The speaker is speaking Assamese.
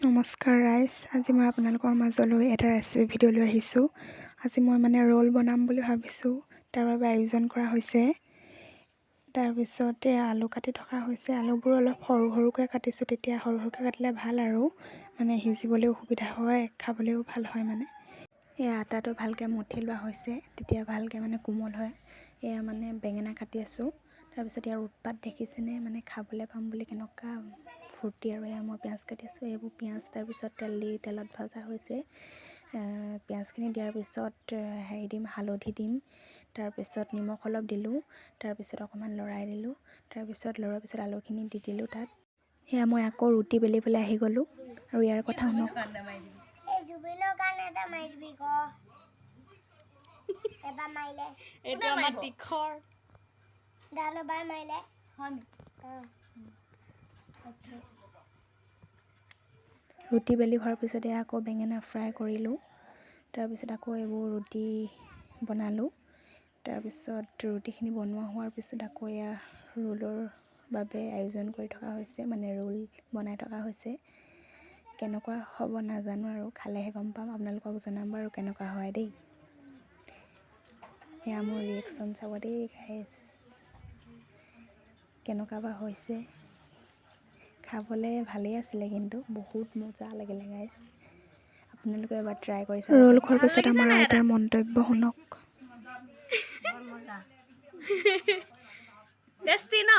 নমস্কাৰ ৰাইজ, আজি মই আপোনালোকৰ মাজলৈ এটা ৰেচিপি ভিডিঅ' লৈ আহিছোঁ। আজি মই ৰোল বনাম বুলি ভাবিছোঁ, তাৰ বাবে আয়োজন কৰা হৈছে। তাৰপিছতে আলু কাটি থকা হৈছে, আলুবোৰ অলপ সৰু সৰুকৈ কাটিছোঁ, তেতিয়া সৰু সৰুকৈ কাটিলে ভাল আৰু সিজিবলৈও সুবিধা হয়, খাবলৈও ভাল হয় এই আটাটো ভালকৈ মঠি লোৱা হৈছে, তেতিয়া ভালকৈ কোমল হয়। এয়া বেঙেনা কাটি আছোঁ। তাৰপিছত ইয়াৰ উৎপাত দেখিছেনে, খাবলৈ পাম বুলি কেনেকুৱা ফূৰ্তি। আৰু এয়া মই পিঁয়াজ কাটি আছোঁ, এইবোৰ পিঁয়াজ তাৰপিছত তেলত ভজা হৈছে। পিঁয়াজখিনি দিয়াৰ পিছত হালধি দিম, তাৰপিছত নিমখ অলপ দিলোঁ, তাৰপিছত অকণমান লৰাই দিলোঁ, তাৰপিছত লৰোৱাৰ পিছত আলুখিনি দি দিলোঁ তাত। এয়া মই আকৌ ৰুটি বেলিবলৈ আহি গ'লোঁ। আৰু ইয়াৰ কথা শুনক। ৰুটি বেলি হোৱাৰ পিছতে আকৌ বেঙেনা ফ্ৰাই কৰিলোঁ, তাৰপিছত আকৌ এইবোৰ ৰুটি বনালোঁ। তাৰপিছত ৰুটিখিনি বনোৱা হোৱাৰ পিছত আকৌ এয়া ৰোলৰ বাবে আয়োজন কৰি থকা হৈছে, ৰোল বনাই থকা হৈছে। কেনেকুৱা হ'ব নাজানো, আৰু খালেহে গম পাম, আপোনালোকক জনাম বাৰু কেনেকুৱা হয় দেই। এয়া মোৰ ৰিয়েকশ্যন চাব দেই গাইছ, কেনেকুৱা বা হৈছে। খাবলৈ ভালেই আছিলে, কিন্তু বহুত মজা লাগিলে গাইছ। আপোনালোকে এবাৰ ট্ৰাই কৰি চাব। ৰোল খোৱাৰ পিছত আমাৰ আইতাৰ মন্তব্য শুনক। টেষ্টি ন?